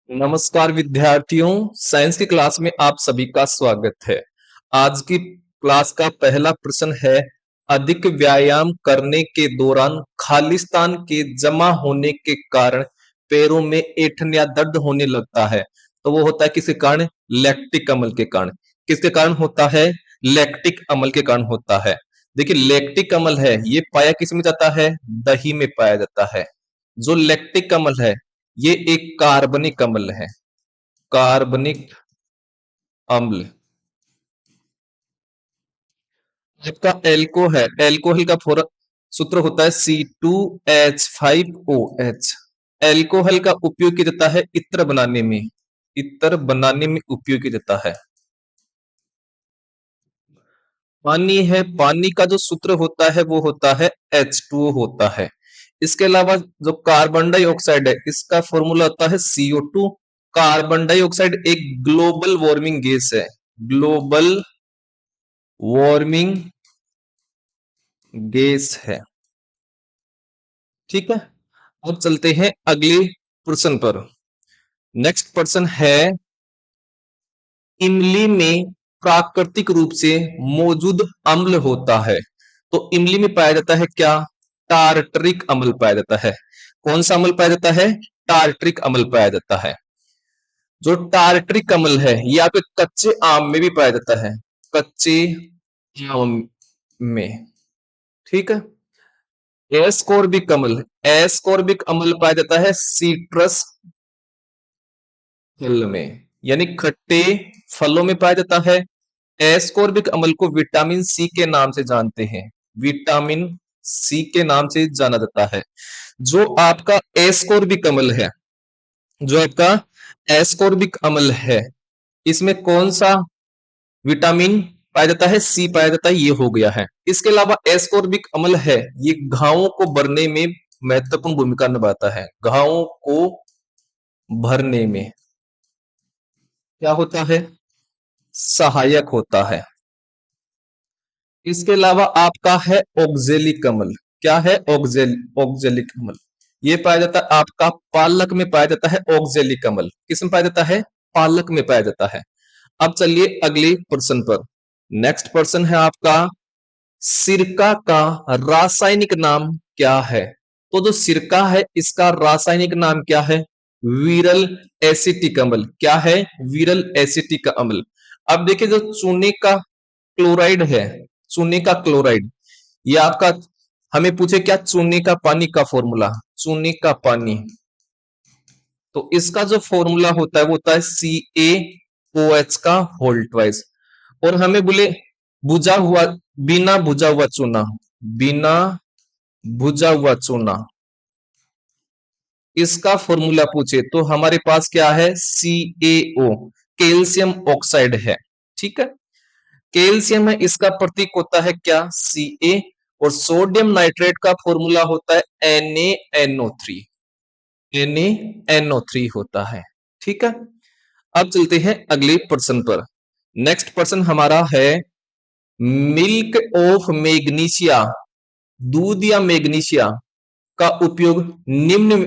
नमस्कार विद्यार्थियों, साइंस की क्लास में आप सभी का स्वागत है। आज की क्लास का पहला प्रश्न है, अधिक व्यायाम करने के दौरान खालिस्तान के जमा होने के कारण पैरों में ऐंठन या दर्द होने लगता है। तो वो होता है किसके कारण? लैक्टिक अम्ल के कारण। किसके कारण होता है? लैक्टिक अम्ल के कारण होता है। देखिए, लैक्टिक अम्ल है, ये पाया किस में जाता है? दही में पाया जाता है। जो लैक्टिक अम्ल है, ये एक कार्बनिक अम्ल है। कार्बनिक अम्ल। आपका एल्को है, एल्कोहल का सूत्र होता है C2H5OH। एल्कोहल का उपयोग किया जाता है इत्र बनाने में। इत्र बनाने में उपयोग किया जाता है। पानी है, पानी का जो सूत्र होता है वो होता है H2O होता है। इसके अलावा जो कार्बन डाइऑक्साइड है, इसका फॉर्मूला होता है CO2। कार्बन डाइऑक्साइड एक ग्लोबल वार्मिंग गैस है। ग्लोबल वार्मिंग गैस है। ठीक है, अब चलते हैं अगले प्रश्न पर। नेक्स्ट प्रश्न है, इमली में प्राकृतिक रूप से मौजूद अम्ल होता है। तो इमली में पाया जाता है क्या? टार्टरिक अम्ल पाया जाता है। कौन सा अम्ल पाया जाता है? टार्टरिक अम्ल पाया जाता है। जो टार्टरिक अम्ल है, ये आपके कच्चे आम में भी पाया जाता है। कच्चे आम में। ठीक है। एस्कॉर्बिक अम्ल, एस्कॉर्बिक अम्ल पाया जाता है सीट्रस फल में, यानी खट्टे फलों में पाया जाता है। एस्कॉर्बिक अम्ल को विटामिन सी के नाम से जानते हैं। विटामिन सी के नाम से जाना जाता है। जो आपका एस्कॉर्बिक अम्ल है, जो आपका एस्कॉर्बिक अम्ल है, इसमें कौन सा विटामिन पाया जाता है? सी पाया जाता है। ये हो गया है। इसके अलावा एस्कॉर्बिक अम्ल है, ये घावों को भरने में महत्वपूर्ण भूमिका निभाता है। घावों को भरने में क्या होता है? सहायक होता है। इसके अलावा आपका है ऑक्जेलिक अम्ल। क्या है? ऑक्जेलिक अम्ल। ये पाया जाता है आपका पालक में पाया जाता है। ऑक्जेलिक अम्ल किस में पाया जाता है? पालक में पाया जाता है। अब चलिए अगले प्रश्न पर। नेक्स्ट प्रश्न है आपका, सिरका का रासायनिक नाम क्या है? तो जो सिरका है, इसका रासायनिक नाम क्या है? वीरल एसिटिक अम्ल। क्या है? वीरल एसिटिक अम्ल। अब देखिए, जो चूने का क्लोराइड है, चूने का क्लोराइड, ये आपका हमें पूछे क्या? चूने का पानी का फॉर्मूला, चूने का पानी, तो इसका जो फॉर्मूला होता है वो होता है CaOH का होल ट्वाइस। और हमें बोले बुझा हुआ, बिना बुझा हुआ चूना, बिना बुझा हुआ चूना, इसका फॉर्मूला पूछे तो हमारे पास क्या है? CaO, कैल्शियम ऑक्साइड है। ठीक है, कैल्शियम है, इसका प्रतीक होता है क्या? Ca। और सोडियम नाइट्रेट का फॉर्मूला होता है NaNO3। NaNO3 होता है। ठीक है, अब चलते हैं अगले प्रश्न पर। नेक्स्ट प्रश्न हमारा है, मिल्क ऑफ मैग्नीशिया, दूध या मैग्नीशिया का उपयोग निम्न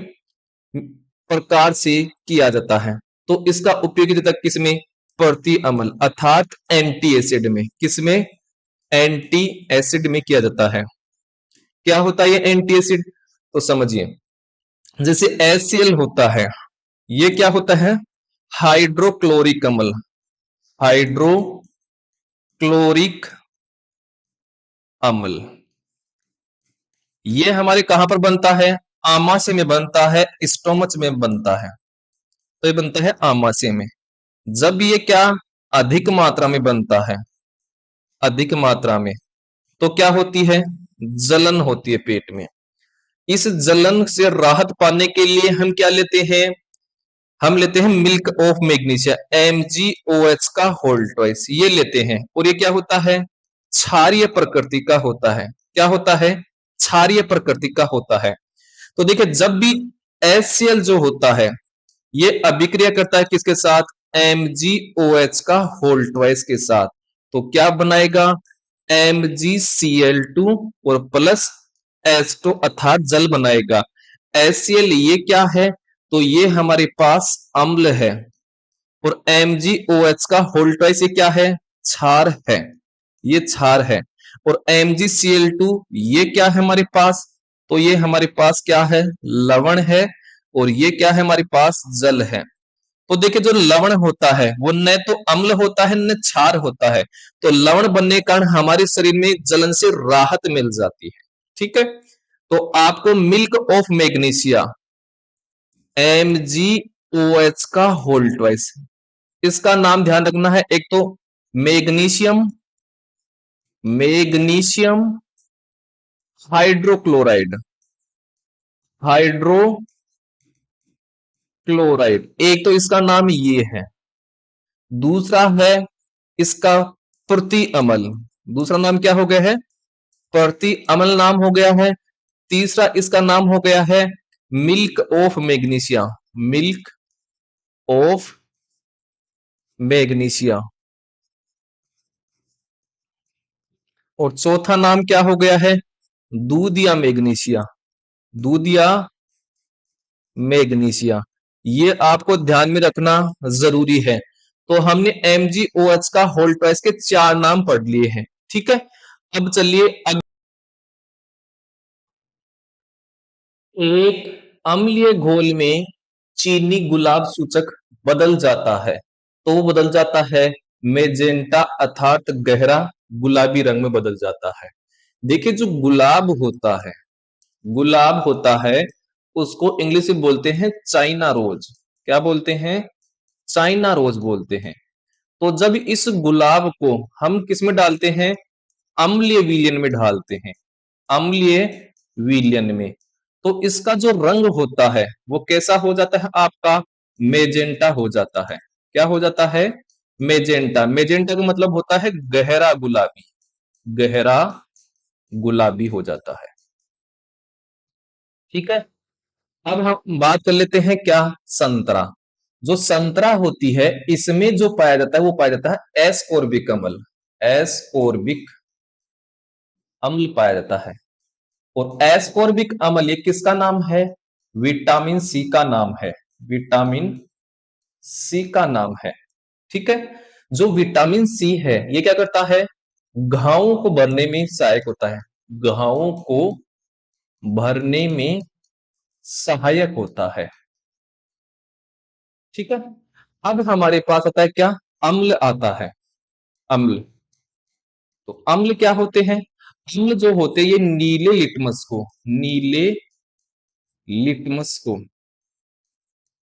प्रकार से किया जाता है। तो इसका उपयोग किया जाता है किसमें? प्रति अम्ल अर्थात एंटी एसिड में। किसमें? एंटी एसिड में किया जाता है। क्या होता है ये एंटी एसिड? तो समझिए, जैसे HCl होता है, ये क्या होता है? हाइड्रोक्लोरिक अम्ल। हाइड्रोक्लोरिक अम्ल, ये हमारे कहां पर बनता है? आमाशय में बनता है, स्टोमच में बनता है। तो ये बनता है आमाशय में। जब ये क्या अधिक मात्रा में बनता है, अधिक मात्रा में, तो क्या होती है? जलन होती है पेट में। इस जलन से राहत पाने के लिए हम क्या लेते हैं? हम लेते हैं मिल्क ऑफ मैग्नीशिया, MgOH का होल ट्वाइस, ये लेते हैं। और ये क्या होता है? क्षारीय प्रकृति का होता है। क्या होता है? क्षारीय प्रकृति का होता है। तो देखिए, जब भी HCl जो होता है, ये अभिक्रिया करता है किसके साथ? MgOH का होल ट्वाइस के साथ। तो क्या बनाएगा? MgCl2 और प्लस H2 अर्थात जल बनाएगा। HCl ये क्या है? तो ये हमारे पास अम्ल है। और MgOH का होल ट्वाइस ये क्या है? क्षार है। ये क्षार है। और MgCl2 ये क्या है हमारे पास? तो ये हमारे पास क्या है? लवण है। और ये क्या है हमारे पास? जल है। तो देखिए जो लवण होता है वो न तो अम्ल होता है न क्षार होता है। तो लवण बनने के कारण हमारे शरीर में जलन से राहत मिल जाती है। ठीक है। तो आपको मिल्क ऑफ मैग्नीशिया MgOH का होल ट्वाइस, इसका नाम ध्यान रखना है। एक तो मैग्नीशियम, मैग्नीशियम हाइड्रोक्लोराइड, हाइड्रोक्लोराइड, एक तो इसका नाम ये है। दूसरा है इसका प्रति अमल, दूसरा नाम क्या हो गया है? प्रति अमल नाम हो गया है। तीसरा इसका नाम हो गया है milk of magnesia, milk of magnesia. और चौथा नाम क्या हो गया है? दूधिया मैग्नीशिया, दूधिया मैग्नीशिया। ये आपको ध्यान में रखना जरूरी है। तो हमने MgOH का होल ट्वाइस के 4 नाम पढ़ लिए हैं। ठीक है। अब चलिए एक अम्लीय घोल में चीनी गुलाब सूचक बदल जाता है, तो वो बदल जाता है मेजेंटा अर्थात गहरा गुलाबी रंग में बदल जाता है। देखिए जो गुलाब होता है, गुलाब होता है उसको इंग्लिश में बोलते हैं चाइना रोज। क्या बोलते हैं? चाइना रोज बोलते हैं। तो जब इस गुलाब को हम किस में डालते हैं? अम्लीय विलयन में डालते हैं, अम्लीय विलयन में। तो इसका जो रंग होता है वो कैसा हो जाता है आपका? मेजेंटा हो जाता है। क्या हो जाता है? मेजेंटा। मेजेंटा का मतलब होता है गहरा गुलाबी, गहरा गुलाबी हो जाता है। ठीक है। अब हम बात कर लेते हैं क्या? संतरा। जो संतरा होती है इसमें जो पाया जाता है वो पाया जाता है एस्कोर्बिक अम्ल, एस्कोर्बिक अम्ल पाया जाता है। और एस्कोर्बिक अम्ल ये किसका नाम है? विटामिन सी का नाम है, विटामिन सी का नाम है। ठीक है। जो विटामिन सी है ये क्या करता है? घावों को भरने में सहायक होता है, घावों को भरने में सहायक होता है। ठीक है। अब हमारे पास आता है क्या? अम्ल आता है, अम्ल। तो अम्ल क्या होते हैं? अम्ल जो होते हैं ये नीले लिटमस को, नीले लिटमस को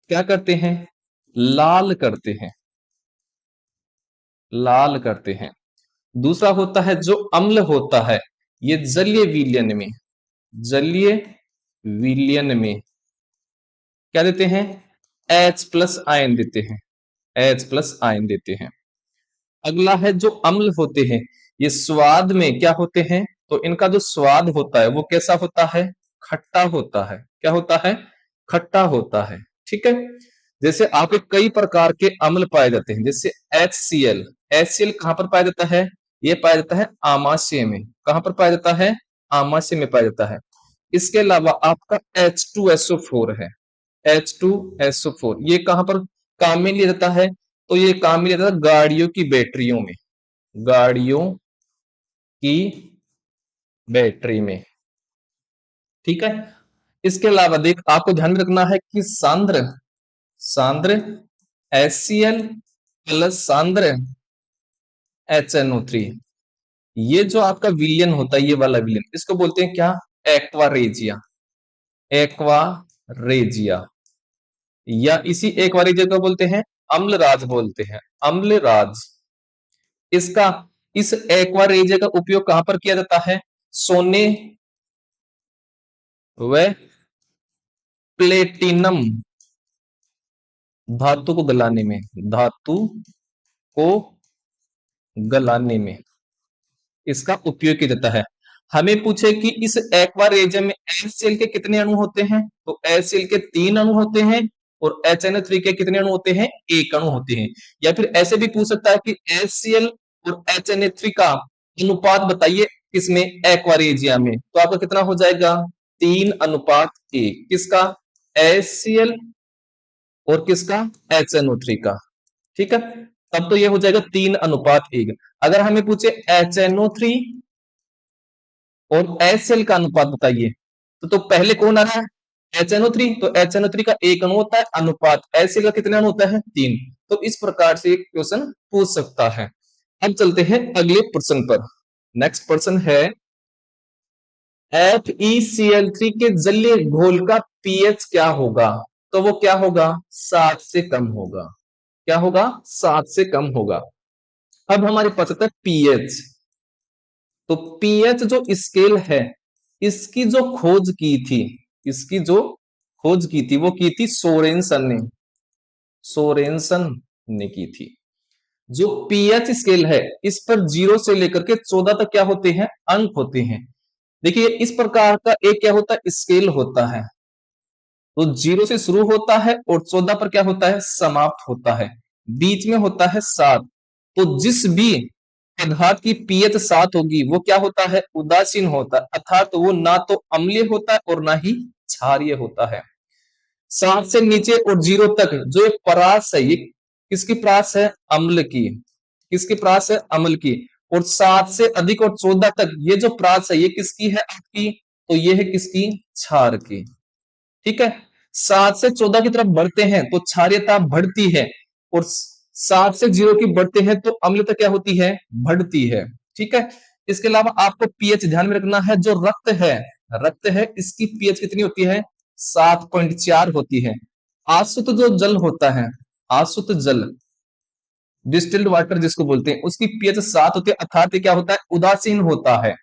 क्या करते हैं? लाल करते हैं, लाल करते हैं। दूसरा होता है जो अम्ल होता है ये जलीय विलयन में, जलीय विलयन में क्या देते हैं? H प्लस आयन देते हैं, H प्लस आयन देते हैं। अगला है जो अम्ल होते हैं ये स्वाद में क्या होते हैं? तो इनका जो स्वाद होता है वो कैसा होता है? खट्टा होता है। क्या होता है? खट्टा होता है। ठीक है। जैसे आपके कई प्रकार के अम्ल पाए जाते हैं, जैसे HCl, HCl कहां पर पाया जाता है? ये पाया जाता है आमाशय में। कहां पर पाया जाता है? आमाशय में पाया जाता है। इसके अलावा आपका H2SO4 है, H2SO4 ये कहां पर काम में लिया जाता है? तो ये काम में लिया जाता है गाड़ियों की बैटरियों में, गाड़ियों की बैटरी में। ठीक है। इसके अलावा देख आपको ध्यान में रखना है कि सांद्र, सांद्र HCl प्लस सांद्र HNO3 ये जो आपका विलयन होता है, ये वाला विलयन, इसको बोलते हैं क्या? Aqua regia, aqua regia. या इसी एक्वारेजिया को बोलते हैं अम्लराज, बोलते हैं अम्लराज। इसका, इस एक्वारेजिया का उपयोग कहां पर किया जाता है? सोने व प्लेटिनम धातु को गलाने में, धातु को गलाने में इसका उपयोग किया जाता है। हमें पूछे कि इस एक्वा रेजियम में HCl के कितने अणु होते हैं? तो HCl के 3 अणु होते हैं और HNO3 के कितने अणु होते हैं? 1 अणु होते हैं। या फिर ऐसे भी पूछ सकता है कि HCl और HNO3 का अनुपात बताइए किसमें? एक्वा रेजिया में। तो आपका कितना हो जाएगा? 3:1। किसका? HCl और किसका, HNO3 का। ठीक है, तब तो ये हो जाएगा 3:1। अगर हमें पूछे HNO3 और HCl का अनुपात बताइए, तो पहले कौन आ रहा है, HNO3। तो HNO3 का एक अणु होता है, अनुपात HCl का कितने अणु होता है, 3। तो इस प्रकार से एक क्वेश्चन पूछ सकता है। अब चलते हैं अगले प्रश्न पर। नेक्स्ट प्रश्न है, FeCl3 के जलीय घोल का पीएच क्या होगा। तो वो क्या होगा, 7 से कम होगा। क्या होगा, 7 से कम होगा। अब हमारे पास आता है पीएच। तो पीएच जो स्केल है, इसकी जो खोज की थी, इसकी जो खोज की थी वो की थी सोरेनसन ने, सोरेनसन ने की थी। जो पीएच स्केल है, इस पर 0 से लेकर के 14 तक क्या होते हैं, अंक होते हैं। देखिए इस प्रकार का एक क्या होता है, स्केल होता है। तो 0 से शुरू होता है और 14 पर क्या होता है, समाप्त होता है। बीच में होता है 7। तो जिस भी पदार्थ की पीएच 7 होगी वो क्या होता है, उदासीन होता है, अर्थात तो वो ना तो अम्लीय होता है और ना ही क्षारीय होता है। 7 से नीचे और 0 तक जो एक परास है, ये किसकी परास है, अम्ल की। किसकी परास है, अम्ल की। और 7 से अधिक और 14 तक ये जो परास है ये किसकी है, आपकी। तो ये है किसकी, क्षार की। ठीक है, 7 से 14 की तरफ बढ़ते हैं तो क्षारीयता बढ़ती है, और 7 से 0 की बढ़ते हैं तो अम्लता क्या होती है, बढ़ती है। ठीक है, इसके अलावा आपको पीएच ध्यान में रखना है। जो रक्त है, रक्त है, इसकी पीएच कितनी होती है, 7.4 होती है। आसुत जो जल होता है, आसुत जल, डिस्टिल्ड वाटर जिसको बोलते हैं, उसकी पीएच 7 होती है, अर्थात ये क्या होता है, उदासीन होता है।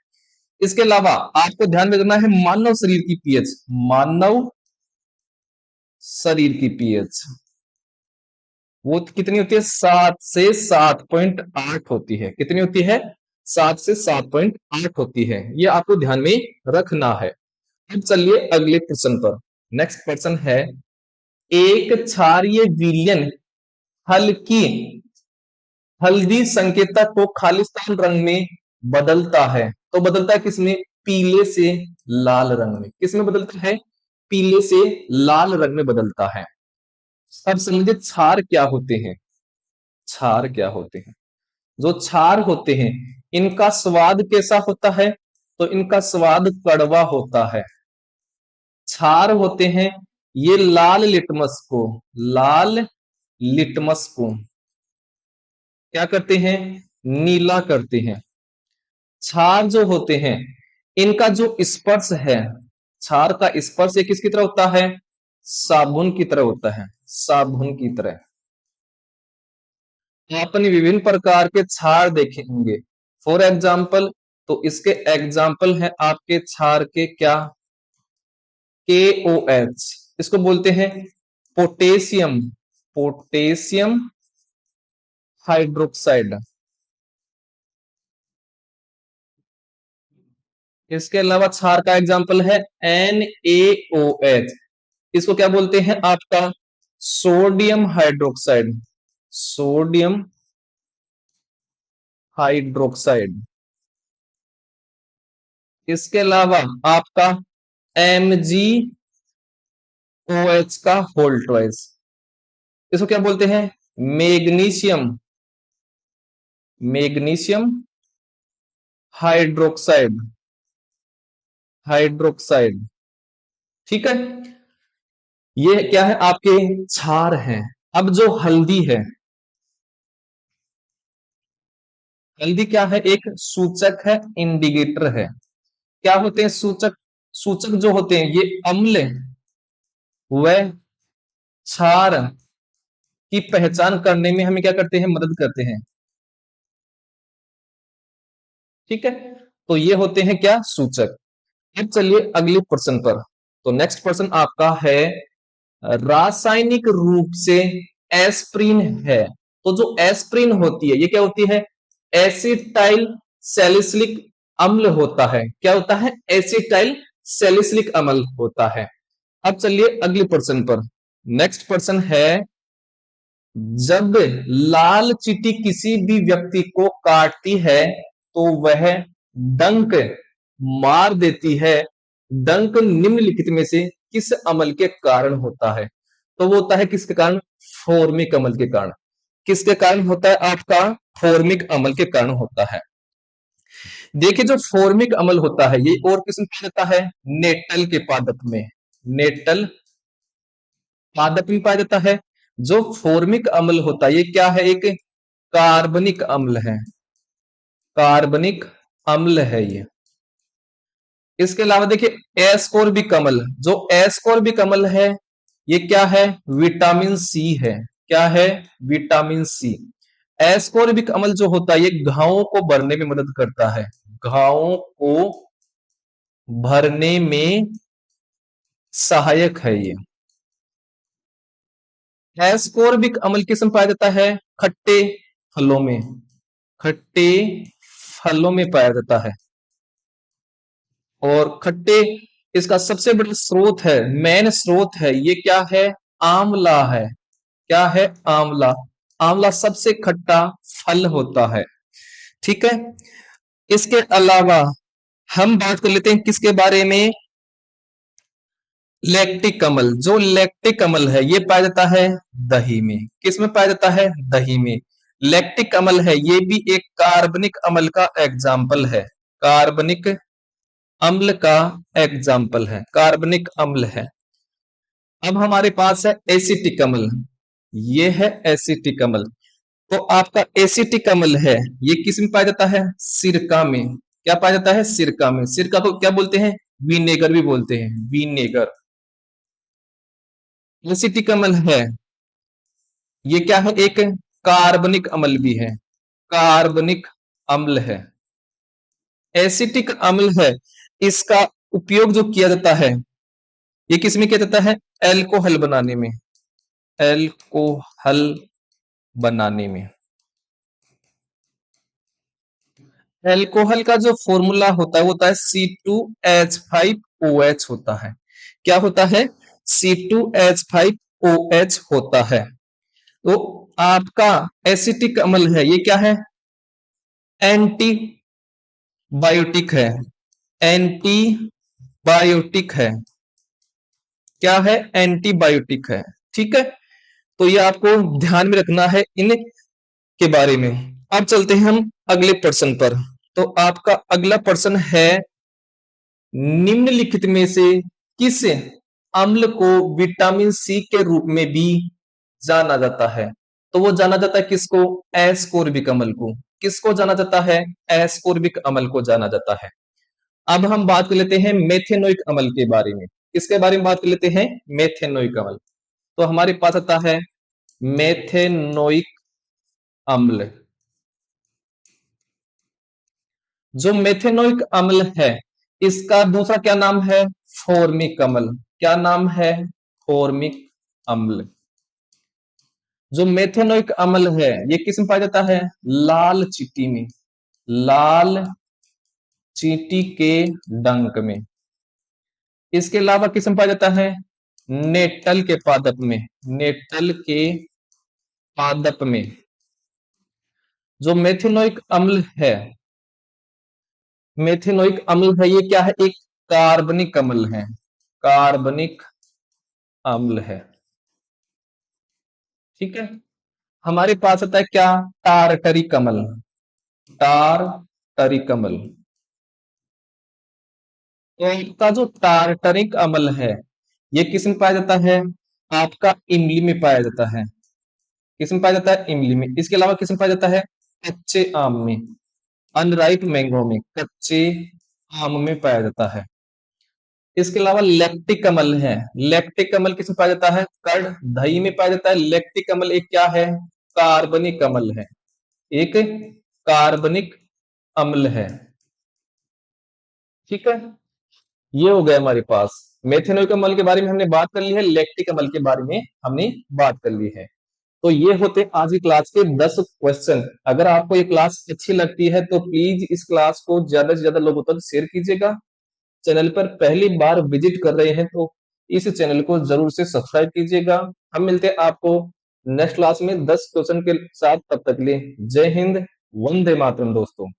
इसके अलावा आपको ध्यान में रखना है मानव शरीर की पीएच, मानव शरीर की पीएच वो कितनी होती है, 7 से 7.8 होती है। कितनी होती है, 7 से 7.8 होती है। ये आपको ध्यान में रखना है। अब चलिए अगले प्रश्न पर। नेक्स्ट प्रश्न है, एक क्षारीय विलयन हल्की हल्दी संकेतक को खालिस्तान रंग में बदलता है। तो बदलता है किसमें, पीले से लाल रंग में। किसमें बदलता है, पीले से लाल रंग में बदलता है। अब समझिए क्षार क्या होते हैं। क्षार क्या होते हैं, जो क्षार होते हैं इनका स्वाद कैसा होता है, तो इनका स्वाद कड़वा होता है। क्षार होते हैं ये लाल लिटमस को, लाल लिटमस को क्या करते हैं, नीला करते हैं। क्षार जो होते हैं इनका जो स्पर्श है, क्षार का स्पर्श ये किसकी तरह होता है, साबुन की तरह होता है, साबुन की तरह। आपने विभिन्न प्रकार के क्षार देखेंगे। फॉर एग्जाम्पल, तो इसके एग्जाम्पल है आपके क्षार के क्या, KOH, इसको बोलते हैं पोटेशियम, पोटेशियम हाइड्रोक्साइड। इसके अलावा क्षार का एग्जाम्पल है NaOH, इसको क्या बोलते हैं आपका, सोडियम हाइड्रोक्साइड, सोडियम हाइड्रोक्साइड। इसके अलावा आपका MgOH का होल ट्वाइस, इसको क्या बोलते हैं, मैग्नीशियम, मैग्नीशियम हाइड्रोक्साइड, हाइड्रोक्साइड। ठीक है, ये क्या है, आपके क्षार हैं। अब जो हल्दी है, हल्दी क्या है, एक सूचक है, इंडिकेटर है। क्या होते हैं सूचक, सूचक जो होते हैं ये अम्ल व क्षार की पहचान करने में हमें क्या करते हैं, मदद करते हैं। ठीक है, तो ये होते हैं क्या, सूचक। अब चलिए अगले प्रश्न पर। तो नेक्स्ट प्रश्न आपका है, रासायनिक रूप से एस्प्रिन है। तो जो एस्प्रिन होती है ये क्या होती है, एसिटाइल सैलिसिलिक अम्ल होता है। क्या होता है, एसिटाइल सैलिसिलिक अम्ल होता है। अब चलिए अगले प्रश्न पर। नेक्स्ट प्रश्न है, जब लाल चींटी किसी भी व्यक्ति को काटती है तो वह डंक मार देती है। डंक निम्नलिखित में से किस अमल के कारण होता है। तो वो होता है किसके कारण? फॉर्मिक अम्ल के कारण। किसके कारण होता है? आपका फॉर्मिक अम्ल के कारण होता है। देखिए जो फॉर्मिक अम्ल होता है ये और किसमें पाया जाता है? नेटल के पादप में। नेटल पादप में पाया जाता है। जो फॉर्मिक अम्ल होता है ये क्या है? एक कार्बनिक अम्ल है। कार्बनिक अम्ल है ये। इसके अलावा देखिए एस्कोर्बिक अम्ल, जो एस्कोर्बिक अम्ल है ये क्या है? विटामिन सी है। क्या है? Vitamin C. एस्कोर्बिक अम्ल जो होता है ये घावों को भरने में मदद करता है। घावों को भरने में सहायक है ये। एस्कोर्बिक अम्ल किस में पाया जाता है? खट्टे फलों में। खट्टे फलों में पाया जाता है। और खट्टे इसका सबसे बड़ा स्रोत है, मेन स्रोत है ये क्या है? आंवला है। क्या है? आंवला। आंवला सबसे खट्टा फल होता है। ठीक है। इसके अलावा हम बात कर लेते हैं किसके बारे में? लैक्टिक अम्ल। जो लैक्टिक अम्ल है ये पाया जाता है दही में। किस में पाया जाता है? दही में। लैक्टिक अम्ल है ये भी एक कार्बनिक अम्ल का एग्जाम्पल है। कार्बनिक अम्ल का एग्जाम्पल है। कार्बनिक अम्ल है। अब हमारे पास है एसिटिक अम्ल। ये है एसिटिक अम्ल। तो आपका एसिटिक अम्ल है ये किस में पाया जाता है? सिरका में। क्या पाया जाता है? सिरका में। सिरका को क्या बोलते हैं? विनेगर भी बोलते हैं। विनेगर। एसिटिक अम्ल है ये क्या है? एक कार्बनिक अम्ल भी है। कार्बनिक अम्ल है। एसिटिक अम्ल है इसका उपयोग जो किया जाता है ये किस में किया जाता है? एल्कोहल बनाने में। एल्कोहल बनाने में। एल्कोहल का जो फॉर्मूला होता है वो होता है C2H5OH होता है। क्या होता है? C2H5OH होता है। तो आपका एसिटिक अम्ल है ये क्या है? एंटी बायोटिक है। एंटीबायोटिक है। क्या है? एंटीबायोटिक है। ठीक है। तो ये आपको ध्यान में रखना है इन के बारे में। अब चलते हैं हम अगले प्रश्न पर। तो आपका अगला प्रश्न है निम्नलिखित में से किस अम्ल को विटामिन सी के रूप में भी जाना जाता है? तो वो जाना जाता है किसको? एस्कोर्बिक अम्ल को। किसको जाना जाता है? एस्कोर्बिक अम्ल को जाना जाता है। अब हम बात कर लेते हैं मेथेनोइक अम्ल के बारे में। किसके बारे में बात कर लेते हैं? मेथेनोइक अम्ल। तो हमारे पास आता है मेथेनोइक अम्ल। जो मेथेनोइक अम्ल है इसका दूसरा क्या नाम है? फॉर्मिक अम्ल। क्या नाम है? फॉर्मिक अम्ल। जो मेथेनोइक अम्ल है ये किस में पाया जाता है? लाल चींटी में। लाल चींटी के डंक में। इसके अलावा किस में पाया जाता है? नेटल के पादप में। नेटल के पादप में। जो मेथेनोइक अम्ल है, मेथेनोइक अम्ल है ये क्या है? एक कार्बनिक अम्ल है। कार्बनिक अम्ल है। ठीक है। हमारे पास आता है क्या? टारटरिक अम्ल। टारटरिक अम्ल। तो आपका जो टारटरिक अम्ल है ये किस में पाया जाता है? आपका इमली में पाया जाता है। किस में पाया जाता है? इमली में। इसके अलावा किस में पाया जाता है? कच्चे आम में। अनराइप मैंगो में। कच्चे आम में पाया जाता है। इसके अलावा लैक्टिक अम्ल है। लैक्टिक अम्ल किसमें पाया जाता है? कर्ड दही में पाया जाता है। लैक्टिक अम्ल एक क्या है? कार्बनिक अम्ल है। एक कार्बनिक अम्ल है। ठीक है। ये हो गया हमारे पास। मेथेनोइक अम्ल के बारे में हमने बात कर ली है। लैक्टिक अम्ल के बारे में हमने बात कर ली है। तो ये होते हैं आज की क्लास के 10 क्वेश्चन। अगर आपको ये क्लास अच्छी लगती है तो प्लीज इस क्लास को ज्यादा से ज्यादा लोगों तक शेयर कीजिएगा। चैनल पर पहली बार विजिट कर रहे हैं तो इस चैनल को जरूर से सब्सक्राइब कीजिएगा। हम मिलते हैं आपको नेक्स्ट क्लास में 10 क्वेश्चन के साथ। तब तक के लिए जय हिंद, वंदे मातरम दोस्तों।